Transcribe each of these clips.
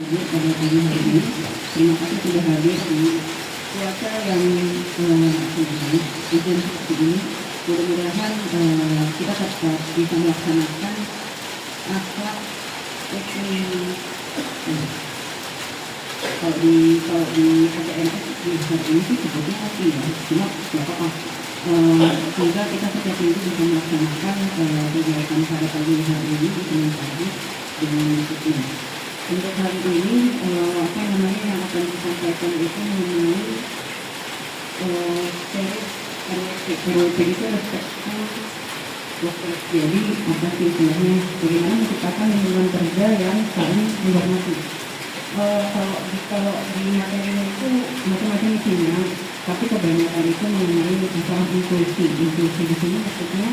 tersebut pada pagi hari ini. Terima kasih sudah hadir di cuaca yang hujan seperti ini. Mudah-mudahan kita tetap bisa melaksanakan akhlak kalau di PTNS di hari ini sih sebutnya kopi ya, cuma nggak apa-apa. Semoga kita setiap minggu bisa melaksanakan kegiatan pada pagi hari ini di Senin pagi dengan disiplin. Untuk hari ini yang akan disampaikan itu mengenai RWP itu respectful workplace. Jadi apa sih istilahnya, bagaimana menciptakan lingkungan kerja yang saling menghormati. Kalau di materinya itu macam-macam isinya, tapi kebanyakan itu mengenai masalah inklusi di sini maksudnya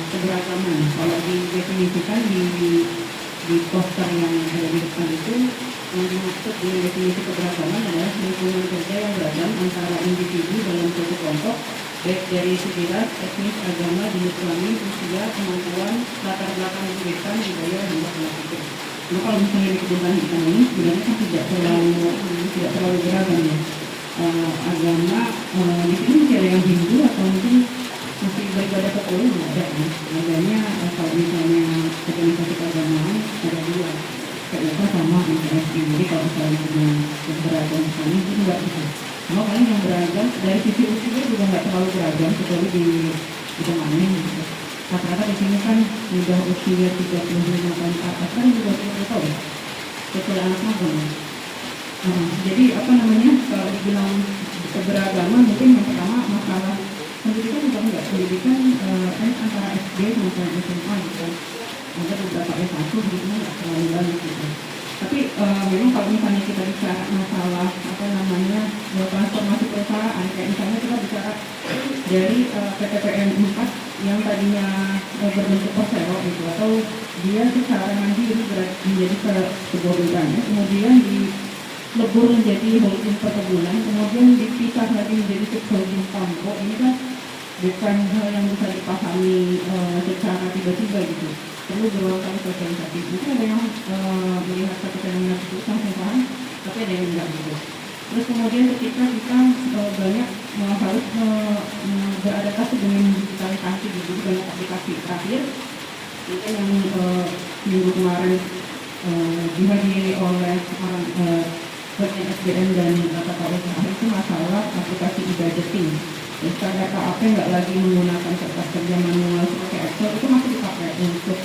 keberagaman. Kalau didefinisikan di poster yang ada di depan itu, yang dimaksud dengan definisi keberagaman adalah lingkungan kerja yang beragam antara individu dalam suatu kelompok, baik dari segi ras, etnis, agama, jenis kelamin, usia, kemampuan, latar belakang pendidikan, budaya, hingga pola pikir. Nah, kalau misalnya di kebun hitam ini sebenarnya kan tidak terlalu beragam ya. Agama di sini masih ada yang Hindu atau mungkin masih beribadah ke Katolik, nggak ada ya. Adanya kalau misalnya organisasi keagamaan ada dua, PUK sama MTSI. Jadi kalau misalnya yang beragam sekali itu nggak bisa. Cuma paling yang beragam dari sisi usia juga nggak terlalu beragam kecuali di Temanen gitu. Rata-rata di sini kan udah usia 35 tahun ke atas kan juga 20 tahun, kecuali anak magang. Jadi kalau dibilang keberagaman mungkin yang pertama masalah pendidikan juga enggak, pendidikan antara SD sampai SMA gitu. Ada beberapa S1 gitu nggak terlalu banyak gitu. Tapi memang kalau misalnya kita bicara masalah transformasi perusahaan, kayak misalnya kita bicara dari PTPN 4 yang tadinya berbentuk persero gitu, atau dia secara mandiri menjadi sebuah BUMN, kemudian dilebur menjadi holding perkebunan, kemudian dipisah lagi menjadi subholding Pamko. Ini kan bukan hal yang bisa dipahami secara tiba-tiba gitu. Perlu berulang kali sosialisasi. Mungkin ada yang melihat satu fenomena itu langsung paham, tapi ada yang enggak gitu. Terus kemudian ketika kita banyak harus beradaptasi dengan digitalisasi, jadi banyak aplikasi. Terakhir mungkin yang minggu kemarin dihadiri oleh orang bagian SDM dan tata usaha itu masalah aplikasi e-budgeting. Standar KAP nggak lagi menggunakan kertas kerja manual seperti Excel, itu masih dipakai untuk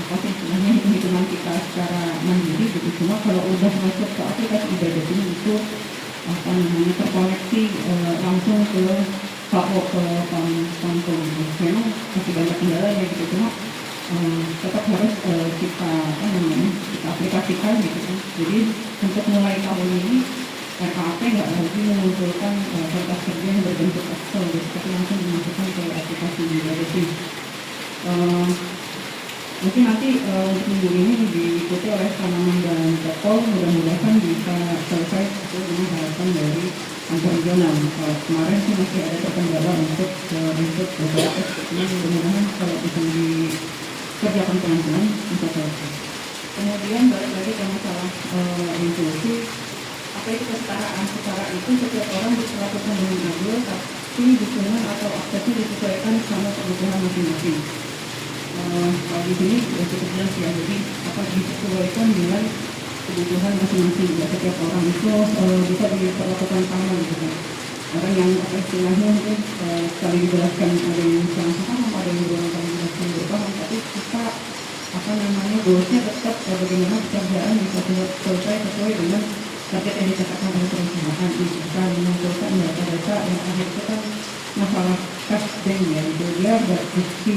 istilahnya hitung-hitungan kita secara mandiri gitu. Cuma kalau udah masuk ke aplikasi e-budgeting itu terkoneksi langsung ke PAO, ke Pamko gitu. Memang masih banyak kendalanya gitu, cuma tetap harus kita aplikasikan gitu kan. Jadi untuk mulai tahun ini RKAP nggak lagi mengumpulkan kertas kerja yang berbentuk Excel gitu, tapi langsung dimasukkan ke aplikasi e-budgeting. Mungkin nanti untuk minggu ini diikuti oleh Tanaman dan Toko, mudah-mudahan bisa selesai sesuai dengan harapan dari kantor regional. Kemarin sih masih ada terkendala untuk beberapa, ini mudah-mudahan kalau bisa dikerjakan pelan-pelan bisa selesai. Kemudian balik lagi ke masalah inklusi, apa itu kesetaraan? Setara itu setiap orang diperlakukan dengan adil, tapi dukungan atau aksesnya disesuaikan sama kebutuhan masing-masing. Kalau di sini sudah cukup jelas ya, jadi disesuaikan dengan kebutuhan masing-masing. Ya, setiap orang itu bisa diperlakukan sama gitu kan. Orang yang istilahnya mungkin sekali dijelaskan ada yang sama, ada yang dijelaskan berpaham, tapi kita goalsnya tetap bagaimana pekerjaan bisa selesai sesuai dengan target yang ditetapkan oleh perusahaan. Bisa mengumpulkan data-data yang akhir itu kan masalah cash bank ya, gitu. Dia bukti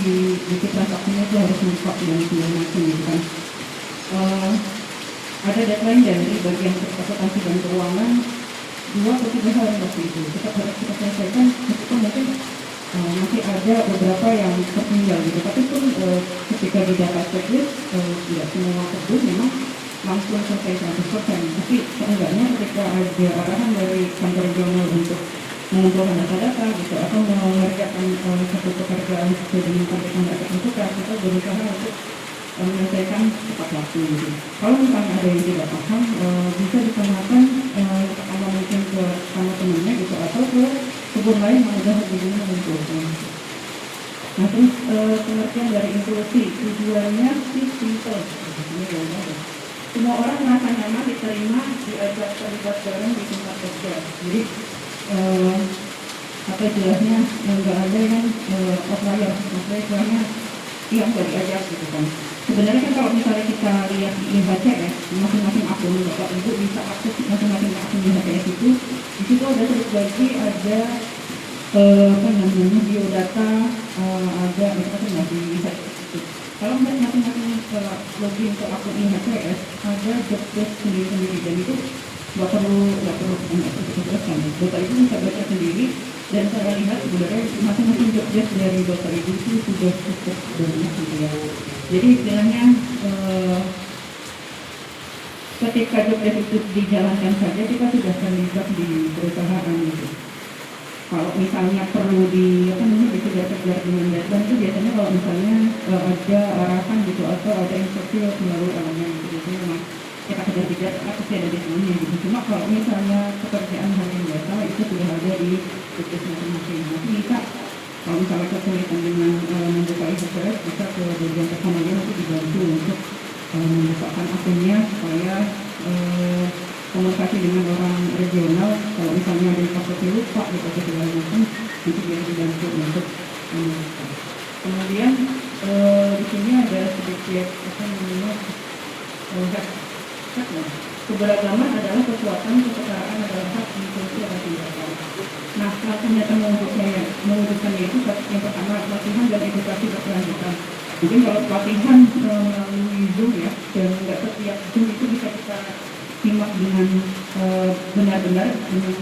transaksinya itu harus lengkap dan segala macam gitu kan. Ada deadline dari bagian akuntansi dan keuangan 2 atau 3 hari waktu itu tetap harus kita selesaikan, meskipun mungkin masih ada beberapa yang tertinggal gitu. Tapi pun ketika di data checklist tidak semua kebun memang langsung selesai 100%. Tapi seenggaknya ketika ada arahan dari kantor regional untuk mengumpulkan data-data gitu, atau mengerjakan satu pekerjaan sesuai dengan target yang mereka tentukan, kita berusaha untuk menyelesaikan tepat waktu gitu. Kalau misalnya ada yang tidak paham, bisa ditanyakan apa mungkin ke sama temennya gitu atau ke kebun lain yang udah lebih dulu mengumpulkan. Nah terus pengertian dari inklusi tujuannya sih simple, semua orang merasa nyaman diterima diajak terlibat bareng di tempat kerja. Jadi apa istilahnya nggak ada yang outlier, maksudnya istilahnya yang nggak diajak gitu kan. Sebenarnya kan kalau misalnya kita lihat di IHCS, masing-masing akun Bapak Ibu bisa akses masing-masing akun IHCS itu, di situ ada terbagi ada apa namanya biodata, ada itu nggak bisa itu. Kalau masing-masing login ke akun IHCS ada job desk sendiri-sendiri dan itu nggak perlu jelaskan. Bapak Ibu bisa baca sendiri dan saya lihat sebenarnya masing-masing job desk dari Bapak Ibu itu sudah cukup banyak gitu ya. Jadi istilahnya ketika job desk itu dijalankan saja kita sudah terlibat di perusahaan gitu. Kalau misalnya perlu dikejar-kejar dengan deadline itu biasanya kalau misalnya ada arahan gitu atau ada instruksi melalui elemen gitu, biasanya memang kita kejar-kejar pasti ada di semuanya gitu. Cuma kalau misalnya pekerjaan harian biasa itu sudah ada di tugas masing-masing. Nanti bisa kalau misalnya kesulitan dengan membuka IHCS bisa ke bagian teknologi nanti dibantu untuk membukakan akunnya supaya komunikasi dengan orang regional. Kalau misalnya ada yang pakai lupa gitu atau segala macam nanti biar dibantu untuk kemudian di sini ada sedikit apa namanya keberagaman adalah kekuatan, kesetaraan adalah hak, inklusi adalah tindakan. Nah, ternyata mewujudkannya itu yang pertama pelatihan dan edukasi berkelanjutan. Mungkin kalau pelatihan melalui Zoom ya, dan nggak setiap Zoom itu bisa kita simak dengan benar-benar dengan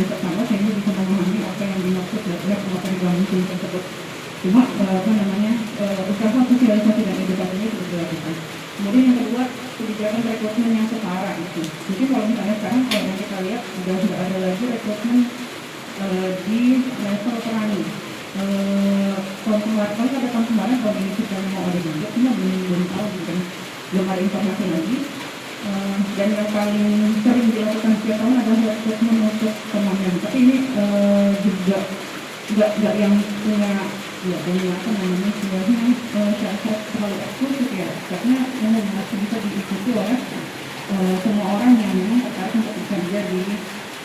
seksama sehingga bisa memahami apa yang dimaksud dan apa yang dalam Zoom tersebut. Cuma usaha sosialisasi dan edukasinya terus dilakukan. Kemudian yang kedua, kebijakan rekrutmen yang setara itu. Jadi kalau misalnya sekarang kalau yang kita lihat sudah ada lagi rekrutmen di level petani. Tahun kemarin kalau ini kita mau ada juga, cuma belum tahu mungkin belum ada informasi lagi. Dan yang paling sering dilakukan setiap tahun adalah rekrutmen untuk komandan. Tapi ini juga nggak yang punya apa namanya istilahnya syarat terlalu eksklusif ya, karena masih bisa diikuti oleh semua orang yang memang tertarik untuk bekerja di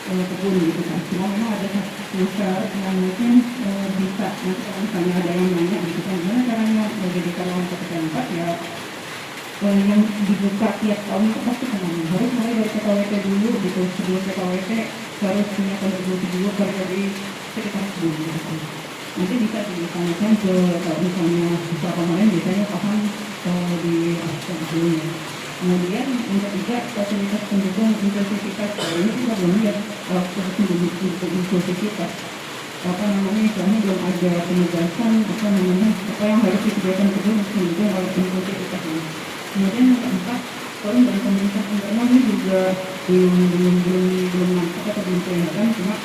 kebun gitu kan. Cuma memang ada satu syarat yang mungkin bisa nanti kalau misalnya ada yang nanya gitu kan, gimana caranya jadi karyawan PTP4 ya, yang dibuka tiap tahun itu pasti kemana harus mulai dari PKWT dulu gitu. Sebelum PKWT harus punya kontribusi dulu kerja di sekitar kebun gitu kan. Nanti bisa ditanyakan ke kalau misalnya usaha kemarin biasanya paham di kebunnya. Kemudian yang ketiga fasilitas pendukung inklusivitas. Ini kita belum lihat untuk inklusivitas apa namanya, istilahnya belum ada penegasan apa yang harus disediakan kebun untuk mendukung oleh inklusivitas ini. Kemudian yang keempat, forum dari pemerintah internal ini juga belum nampak atau belum kelihatan, cuma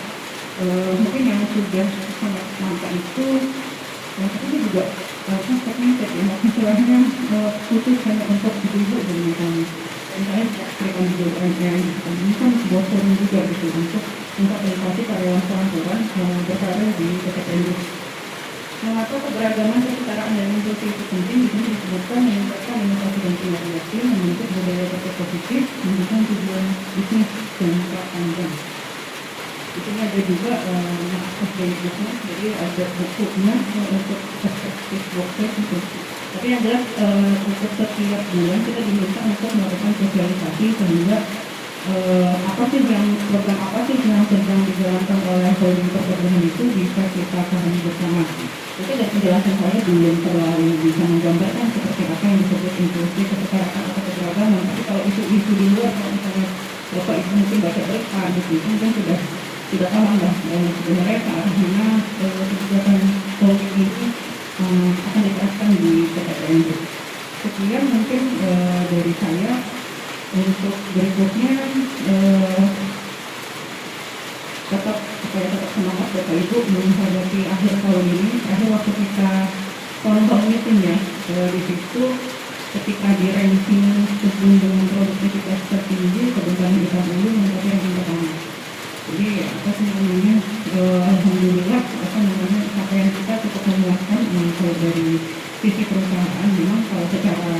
mungkin yang sudah sangat nampak itu ini juga segmented ya, istilahnya khusus hanya untuk ibu-ibu dan misalnya. Dan saya berikan di UMR ini kan sebuah forum juga gitu untuk memfasilitasi karyawan perempuan yang berkarir di PTPND. Mengapa keberagaman, kesetaraan dan inklusi itu penting? Di sini disebutkan meningkatkan inovasi dan kinerja tim, membentuk budaya kerja positif, mendukung tujuan bisnis jangka panjang. Di sini ada juga akses benefitnya, jadi ada bukunya untuk perspektif workers gitu. Tapi yang jelas untuk setiap bulan kita diminta untuk melakukan sosialisasi sehingga program apa sih yang sedang dijalankan oleh holding perkebunan itu bisa kita pahami bersama. Itu dari penjelasan saya belum terlalu bisa menggambarkan seperti apa yang disebut inklusi, kesetaraan atau keberagaman. Tapi kalau isu-isu di luar, kalau misalnya Bapak Ibu mungkin baca berita gitu, kan sudah paham lah sebenarnya ke arah mana kebijakan holding ini akan diterapkan di PTPND. Sekian mungkin dari saya. Untuk berikutnya tetap semangat Bapak Ibu menghadapi akhir tahun ini. Akhir waktu kita tahun meeting ya, di situ ketika di ranking kebun dengan produktivitas tertinggi, kebun tani di Ulu menempati ranking pertama. Jadi alhamdulillah capaian kita cukup memuaskan. Kalau dari sisi perusahaan memang kalau secara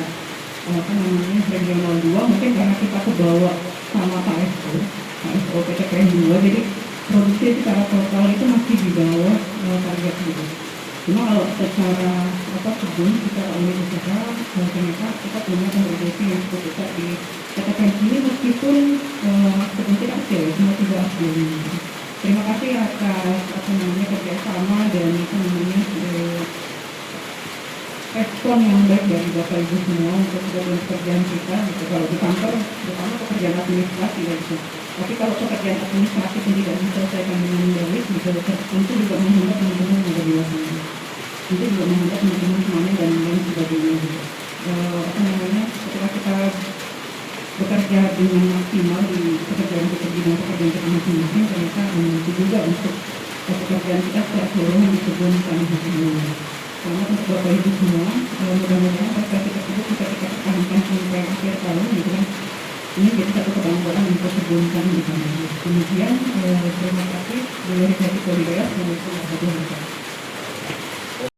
regional 2 mungkin karena kita kebawa sama KSO PTPN 2, jadi produksi secara total itu masih di bawah target gitu. Cuma kalau secara kebun kita unit usaha ternyata kita punya kontribusi yang cukup besar di PTPN ini, meskipun kebun kita kecil, cuma 3 gitu. Terima kasih atas kerjasama dan respon yang baik dari Bapak Ibu semua untuk pekerjaan kita. Gitu. Kalau di kantor, terutama pekerjaan administrasi ya gitu. Tapi kalau pekerjaan administrasi yang tidak diselesaikan dengan baik, tentu juga menghambat teman-teman yang ada di luar sana. Itu juga menghambat teman-teman semuanya dan lain sebagainya gitu. Ketika kita bekerja dengan maksimal di pekerjaan kita masing-masing, ternyata itu juga untuk pekerjaan kita secara keseluruhan di kebun tani hasil. Selamat untuk Bapak Ibu semua. Mudah-mudahan prestasi tersebut bisa kita pertahankan sampai akhir tahun gitu kan. Ini jadi satu kebanggaan untuk kebun tani di sana. Kemudian terima kasih dari Hati Kolidaya. Assalamualaikum warahmatullahi wabarakatuh.